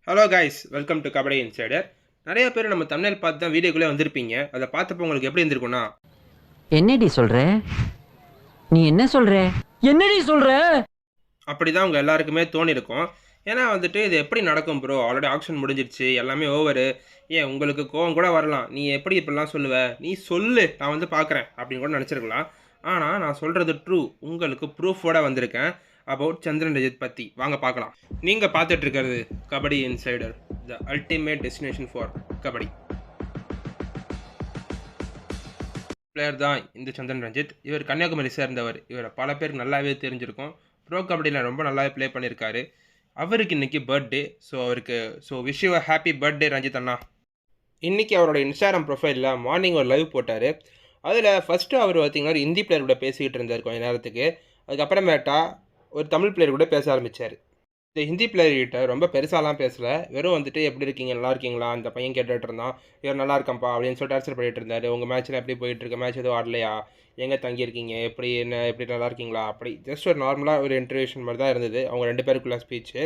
Hello guys, welcome to kabaddi insider. நிறைய பேர் நம்ம தமிழில் பார்த்து தான் வீடியோக்குள்ளே வந்திருப்பீங்க. அதை பார்த்தப்போ உங்களுக்கு எப்படி இருந்திருக்கும்னா, என்னடி சொல்ற? நீ என்ன சொல்ற? என்னடி சொல்ற? அப்படி தான் உங்கள் எல்லாருக்குமே தோணியிருக்கும். ஏன்னா வந்துட்டு இது எப்படி நடக்கும் ப்ரோ, ஆல்ரெடி ஆக்ஷன் முடிஞ்சிருச்சு, எல்லாமே ஓவரு, ஏன் உங்களுக்கு கோவம் கூட வரலாம், நீ எப்படி இப்படிலாம் சொல்லுவ, நீ சொல்லு நான் வந்து பார்க்குறேன் அப்படின்னு கூட நினச்சிருக்கலாம். ஆனால் நான் சொல்கிறது ட்ரூ, உங்களுக்கு ப்ரூஃபோட வந்திருக்கேன் அபவுட் சந்திரன் ரஞ்சித் பற்றி. வாங்க பார்க்கலாம். நீங்கள் பார்த்துட்டு இருக்கிறது kabaddi insider, the ultimate destination for kabaddi player தான் இந்த சந்திரன் ரஞ்சித். இவர் கன்னியாகுமரி சேர்ந்தவர். இவரை பல பேருக்கு நல்லாவே தெரிஞ்சிருக்கும். ப்ரோ கபடியில் ரொம்ப நல்லாவே ப்ளே பண்ணியிருக்காரு. அவருக்கு இன்றைக்கி birthday. Wish you happy birthday Ranjith அண்ணா. இன்றைக்கி அவரோட இன்ஸ்டாகிராம் ப்ரொஃபைலில் மார்னிங் ஒரு லைவ் போட்டார். அதில் ஃபஸ்ட்டு அவர் பார்த்திங்கன்னா ஒரு ஹிந்தி பிளேயர் கூட பேசிக்கிட்டு இருந்தார் கொஞ்ச நேரத்துக்கு. அதுக்கப்புறமேட்டா ஒரு தமிழ் பிளேயர் கூட பேச ஆரம்பித்தார். இந்த ஹிந்தி பிளேயர்கிட்ட ரொம்ப பெருசாலாம் பேசலை, வெறும் வந்துட்டு எப்படி இருக்கீங்க, நல்லா இருக்கீங்களா, அந்த பையன் கேட்டுட்டு இருந்தான். இவர் நல்லா இருக்கான்ப்பா அப்படின்னு சொல்லிட்டு டார்ச்சர் பண்ணிட்டு இருந்தார். உங்கள் மேட்ச்சில் எப்படி போயிட்டுருக்கு, மேட்ச் எதுவும் ஆடலையா, எங்கே தங்கியிருக்கீங்க, எப்படி என்ன, எப்படி நல்லா இருக்கீங்களா, அப்படி ஜஸ்ட் ஒரு நார்மலாக ஒரு இன்டர்வியூஷன் மாதிரி தான் இருந்தது அவங்க ரெண்டு பேருக்குள்ள ஸ்பீச்சு.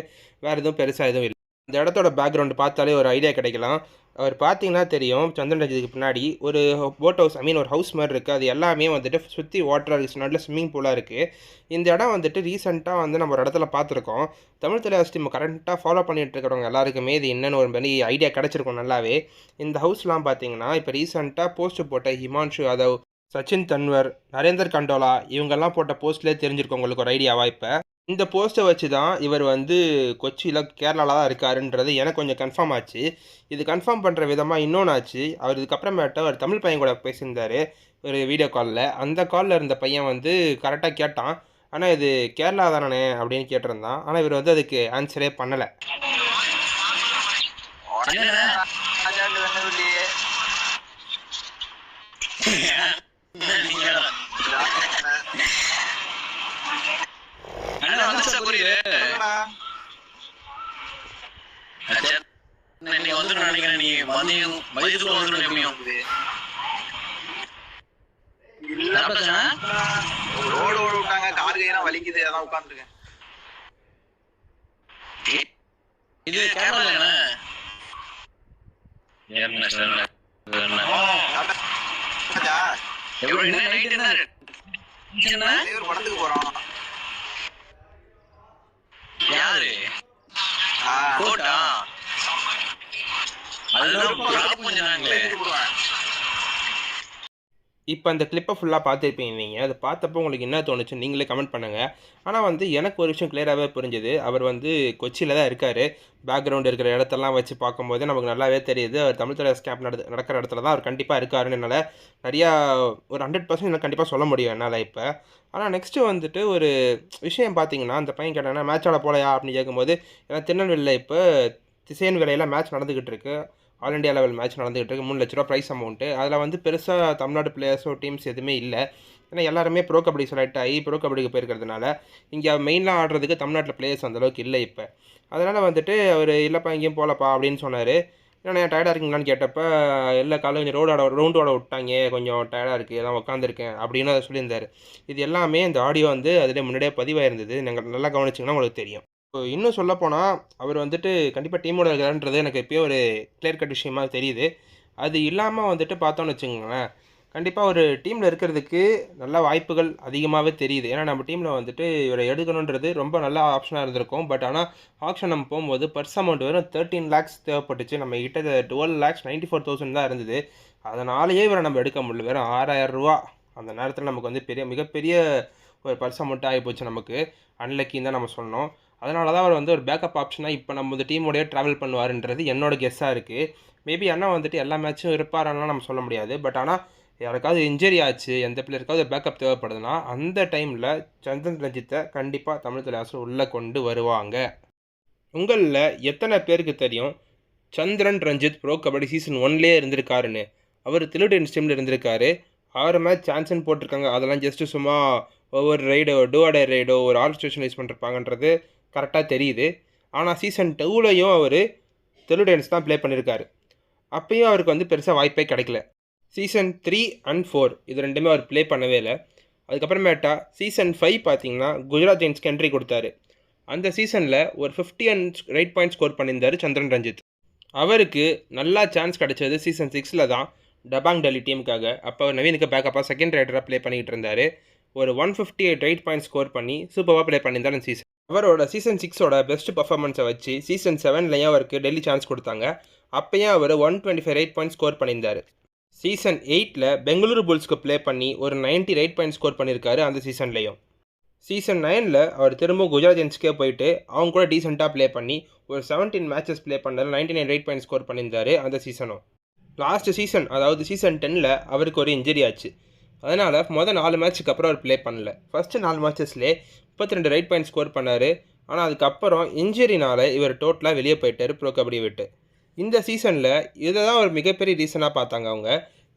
வேறு எதுவும் பெருசாக எதுவும் இல்லை. அந்த இடத்தோட பேக்ரவுண்டு பார்த்தாலே ஒரு ஐடியா கிடைக்கலாம். அவர் பார்த்தீங்கன்னா தெரியும், சந்திரன் ரஞ்சித்துக்கு பின்னாடி ஒரு போட் ஹவுஸ், ஒரு ஹவுஸ் மாதிரி இருக்குது. அது எல்லாமே வந்துட்டு சுற்றி வாட்டராக இருக்குது, நல்ல ஸ்விம்மிங் பூலாக இருக்குது. இந்த இடம் வந்துட்டு ரீசெண்டாக வந்து நம்ம ஒரு இடத்துல பார்த்துருக்கோம். தமிழ் தலைவாசி டீம் கரண்ட்டாக ஃபாலோ பண்ணிகிட்டு இருக்கிறவங்க எல்லாருக்குமே இது என்னென்னு ஒரு மாதிரி ஐடியா கிடச்சிருக்கும் நல்லாவே. இந்த ஹவுஸ்லாம் பார்த்தீங்கன்னா இப்போ ரீசெண்டாக போஸ்ட்டு போட்ட ஹிமான்ஷு யாதவ், சச்சின் தன்வர், நரேந்தர் கண்டோலா இவங்கெல்லாம் போட்ட போஸ்ட்லேயே தெரிஞ்சிருக்கும் உங்களுக்கு ஒரு ஐடியாவா. இப்போ இந்த போஸ்ட்டை வச்சு தான் இவர் வந்து கொச்சியில் கேரளாவில் தான் இருக்காருன்றது எனக்கு கொஞ்சம் கன்ஃபார்ம் ஆச்சு. இது கன்ஃபார்ம் பண்ணுற விதமாக இன்னொன்று ஆச்சு. அவர் இதுக்கப்புறமேட்ட ஒரு தமிழ் பையன் கூட பேசியிருந்தார் ஒரு வீடியோ காலில். அந்த காலில் இருந்த பையன் வந்து கரெக்டாக கேட்டான், ஆனால் இது கேரளா தானே அப்படின்னு கேட்டிருந்தான். ஆனால் இவர் வந்து அதுக்கு ஆன்சரே பண்ணலை. நீ வந்து நினைக்கிறேன், நீ வயதுல வந்து எப்படியும் ரோடு ஓட விட்டாங்க, கார் கையெல்லாம் வலிக்குது, அதான் உட்காந்துருக்கேன். இது கேரளா படத்துக்கு போறோம். யாரு இப்போ அந்த கிளிப்பை ஃபுல்லாக பார்த்துருப்பீங்க நீங்கள். அதை பார்த்தப்போ உங்களுக்கு என்ன தோணுச்சு நீங்களே கமெண்ட் பண்ணுங்கள். ஆனால் வந்து எனக்கு ஒரு விஷயம் கிளியராகவே புரிஞ்சுது. அவர் வந்து கொச்சியில் தான் இருக்கார். பேக்ரவுண்டு இருக்கிற இடத்தெல்லாம் வச்சு பார்க்கும்போது நமக்கு நல்லாவே தெரியுது அவர் தமிழ் தலைவர் கேம்ப் நடக்கிற இடத்துல தான் அவர் கண்டிப்பாக இருக்காருன்னு என்னால் நிறையா ஒரு 100% எனக்கு கண்டிப்பாக சொல்ல முடியும் என்னால் இப்போ. ஆனால் நெக்ஸ்ட்டு வந்துட்டு ஒரு விஷயம் பார்த்தீங்கன்னா, அந்த பையன் கேட்டாங்கன்னா மேட்ச் ஆட போலையா அப்படின்னு கேட்கும்போது, ஏன்னா திருநெல்வேலியில் இப்போ திசையன் வேலையில் மேட்ச் நடந்துக்கிட்டு இருக்கு. ஆல் இண்டியா லெவல் மேட்ச் நடந்துகிட்டு இருக்கு. 3 லட்ச ரூபா ப்ரைஸ் அமௌண்ட்டு. அதில் வந்து பெருசாக தமிழ்நாடு பிளேயர்ஸோ டீம்ஸ் எதுவுமே இல்லை. ஏன்னா எல்லாருமே ப்ரோ கபடி செலக்ட் ஆகி ப்ரோ கபடிக்கு போயிருக்கிறதுனால இங்கே மெயினாக ஆடுறதுக்கு தமிழ்நாட்டில் பிளேயர்ஸ் அந்தளவுக்கு இல்லை இப்போ. அதனால் வந்துட்டு அவர் இல்லைப்பா எங்கேயும் போகலப்பா அப்படின்னு சொன்னார். ஏன்னா டயர்டாக இருக்கீங்களான்னு கேட்டப்போ, எல்லா காலையும் கொஞ்சம் ரவுண்டு ஓட விட்டாங்க, கொஞ்சம் டயர்டாக இருக்குது, அதான் உட்காந்துருக்கேன் அப்படின்னு அதை சொல்லியிருந்தார். இது எல்லாமே இந்த ஆடியோ வந்து அதிலே முன்னாடியே பதிவாயிருந்தது. நீங்கள் நல்லா கவனிச்சிங்கன்னா உங்களுக்கு தெரியும். இப்போ இன்னும் சொல்லப்போனால் அவர் வந்துட்டு கண்டிப்பாக டீமோட இருக்காருன்றது எனக்கு இப்போயே ஒரு கிளியர் கட் விஷயமா தெரியுது. அது இல்லாமல் வந்துட்டு பார்த்தோன்னு வச்சுக்கோங்களேன், கண்டிப்பாக ஒரு டீமில் இருக்கிறதுக்கு நல்ல வாய்ப்புகள் அதிகமாகவே தெரியுது. ஏன்னா நம்ம டீமில் வந்துட்டு இவரை எடுக்கணுன்றது ரொம்ப நல்ல ஆப்ஷனாக இருந்திருக்கும். பட் ஆனால் ஆப்ஷன் நம்ம போகும்போது பர்ஸ் அமௌண்ட் வெறும் 13 lakhs தேவைப்பட்டுச்சு. நம்ம கிட்ட 12,94,000 தான் இருந்தது. அதனாலேயே இவரை நம்ம எடுக்க முடியல. வெறும் 6,000 ரூபா அந்த நேரத்தில் நமக்கு வந்து மிகப்பெரிய ஒரு பர்ஸ் அமௌண்ட்டாக ஆகிப்போச்சு. நமக்கு அன்லக்கின்னு தான் நம்ம சொன்னோம். அதனால தான் அவர் வந்து ஒரு பேக்கப் ஆப்ஷனாக இப்போ நம்ம இந்த டீமோடையே ட்ராவல் பண்ணுவாருன்றது என்னோட கெஸ்ஸாக இருக்குது. மேபி அண்ணா வந்துட்டு எல்லா மேட்சும் இருப்பாருன்னா நம்ம சொல்ல முடியாது. பட் ஆனால் யாருக்காவது இன்ஜரி ஆச்சு, எந்த பிளேயருக்காவது பேக்கப் தேவைப்படுதுன்னா அந்த டைமில் சந்திரன் ரஞ்சித்தை கண்டிப்பாக தமிழ் தலைவாசல் உள்ளே கொண்டு வருவாங்க. உங்களில் எத்தனை பேருக்கு தெரியும் சந்திரன் ரஞ்சித் ப்ரோ கபடி சீசன் 1லேயே இருந்திருக்காருன்னு? அவர் திலுடென்ஸ் டீமில் இருந்திருக்காரு. 6 மேட்ச் சான்ஸ்ன்னு போட்டிருக்காங்க. அதெல்லாம் ஜஸ்ட்டு சும்மா ஒவ்வொரு ரைடோ டூஆடே ரைடோ ஒரு ஆல்ஸ்டேஷன் யூஸ் பண்ணிருப்பாங்கன்றது கரெக்டாக தெரியுது. ஆனால் சீசன் 2லையும் அவர் தெலுடென்ஸ் தான் ப்ளே பண்ணியிருக்காரு. அப்பயும் அவருக்கு வந்து பெருசாக வாய்ப்பே கிடைக்கல. சீசன் 3 and 4 இது ரெண்டுமே அவர் ப்ளே பண்ணவே இல்லை. அதுக்கப்புறமேட்டா சீசன் 5 பார்த்தீங்கன்னா குஜராத் ஜெயின்ஸ்க்கு என்ட்ரி கொடுத்தாரு. அந்த சீசனில் ஒரு 50 அண்ட் ரைட் பாயிண்ட் ஸ்கோர் பண்ணியிருந்தார் சந்திரன் ரஞ்சித். அவருக்கு நல்லா சான்ஸ் கிடைச்சது சீசன் 6ல் தான் டபாங் டெல்லி டீமுக்காக. அப்போ நவீனுக்கு பேக்கப்பாக செகண்ட் ரைடராக ப்ளே பண்ணிக்கிட்டு இருந்தார். ஒரு 158 ரைட் பாயிண்ட் ஸ்கோர் பண்ணி சூப்பராக ப்ளே பண்ணியிருந்தார் அந்த சீசன். அவரோட சீசன் 6ஓட பெஸ்ட் பர்ஃபார்மன்ஸை வச்சு சீசன் 7லையும் அவருக்கு டெல்லி சான்ஸ் கொடுத்தாங்க. அப்போயும் அவர் 125 ரைட் பாயிண்ட் ஸ்கோர் பண்ணியிருந்தார். சீசன் 8ல் பெங்களூரு புல்ஸ்க்கு ப்ளே பண்ணி ஒரு 90 ரைட் பாயிண்ட் ஸ்கோர் பண்ணியிருக்காரு அந்த சீசன்லேயும். சீசன் 9ல் அவர் திரும்ப குஜராத் ஜெயின்ஸ்க்கே போயிட்டு அவங்க கூட டீசெண்டாக ப்ளே பண்ணி ஒரு 17 மேட்சஸ் ப்ளே பண்ணார், 99 ரைட் பாயிண்ட் ஸ்கோர் பண்ணியிருந்தார் அந்த சீசனும். லாஸ்ட் சீசன் அதாவது சீசன் 10ல் அவருக்கு ஒரு இன்ஜுரி ஆச்சு. அதனால் மொதல் 4 மேட்ச்சுக்கு அப்புறம் அவர் ப்ளே பண்ணல. ஃபஸ்ட்டு 4 மேட்சஸ்லேயே 32 ரைட் பாயிண்ட் ஸ்கோர் பண்ணார். ஆனால் அதுக்கப்புறம் இன்ஜுரினால் இவர் டோட்டலாக வெளியே போயிட்டார் ப்ரோ கபடி விட்டு. இந்த சீசனில் இதை தான் ஒரு மிகப்பெரிய ரீசனாக பார்த்தாங்க அவங்க.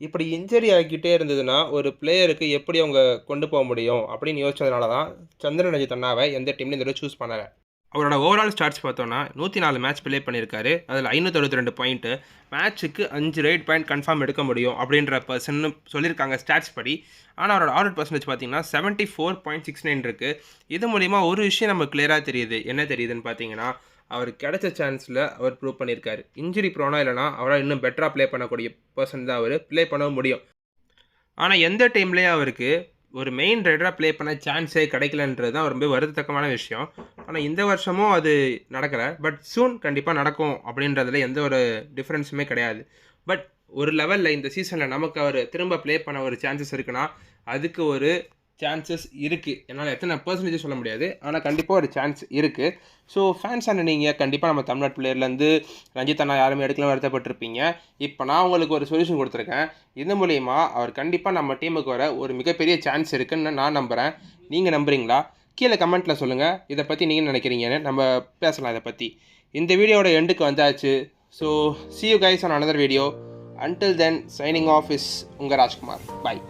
இப்படி இன்ஜுரி ஆகிக்கிட்டே இருந்ததுன்னா ஒரு பிளேயருக்கு எப்படி அவங்க கொண்டு போக முடியும் அப்படின்னு யோசிச்சதுனால தான் சந்திரன் ரஞ்சித் அண்ணாவை எந்த டீம்லையும் இந்த தடவை சூஸ் பண்ணலை. அவரோட ஓவரால் ஸ்டார்ட்ஸ் பார்த்தோன்னா 104 மேட்ச் ப்ளே பண்ணியிருக்காரு. அதில் 562 பாயிண்ட்டு, மேட்ச்சுக்கு 5 ரைட் பாயிண்ட் கன்ஃபார்ம் எடுக்க முடியும் அப்படின்ற பர்சன் சொல்லியிருக்காங்க ஸ்டாட்ஸ் படி. ஆனால் அவரோட ஆர்டர் பர்சன்டேஜ் பார்த்தீங்கன்னா 74.69 இருக்குது. இது மூலிமா ஒரு விஷயம் நமக்கு கிளியராக தெரியுது. என்ன தெரியுதுன்னு பார்த்தீங்கன்னா, அவர் கிடைச்ச சான்ஸில் அவர் ப்ரூவ் பண்ணியிருக்காரு. இன்ஜுரி ப்ரோனா இல்லைனா அவரால் இன்னும் பெட்டராக ப்ளே பண்ணக்கூடிய பர்சன் தான் அவர் ப்ளே பண்ணவும் முடியும். ஆனால் எந்த டைம்லேயும் அவருக்கு ஒரு மெயின் ரைடராக ப்ளே பண்ண சான்ஸே கிடைக்கலன்றது தான் ரொம்ப வருத்தத்தக்கமான விஷயம். ஆனால் இந்த வருஷமும் அது நடக்கலை. பட் சூன் கண்டிப்பாக நடக்கும் அப்படின்றதுல எந்த ஒரு டிஃப்ரென்ஸுமே கிடையாது. பட் ஒரு லெவலில் இந்த சீசனில் நமக்கு அவர் திரும்ப ப்ளே பண்ண ஒரு சான்சஸ் இருக்குன்னா அதுக்கு ஒரு சான்சஸ் இருக்குது. என்னால் எத்தனை பர்சன்டேஜ் சொல்ல முடியாது, ஆனால் கண்டிப்பாக ஒரு சான்ஸ் இருக்குது. ஸோ ஃபேன்ஸ் அண்ட் நீங்கள் கண்டிப்பாக நம்ம தமிழ்நாட்டு பிளேயர்லேருந்து ரஞ்சித் அண்ணா யாருமே எடுக்கலாம் வருத்தப்பட்டிருப்பீங்க. இப்போ நான் உங்களுக்கு ஒரு சொல்யூஷன் கொடுத்துருக்கேன். இது மூலிமா அவர் கண்டிப்பாக நம்ம டீமுக்கு வர ஒரு மிகப்பெரிய சான்ஸ் இருக்குதுன்னு நான் நம்புகிறேன். நீங்கள் நம்புறீங்களா? கீழே கமெண்ட்டில் சொல்லுங்கள். இதை பற்றி நீங்கள் நினைக்கிறீங்கன்னு நம்ம பேசலாம் இதை பற்றி. இந்த வீடியோட எண்டுக்கு வந்தாச்சு. So see you guys on another video. Until then, signing off is உங்கள் ராஜ்குமார். Bye.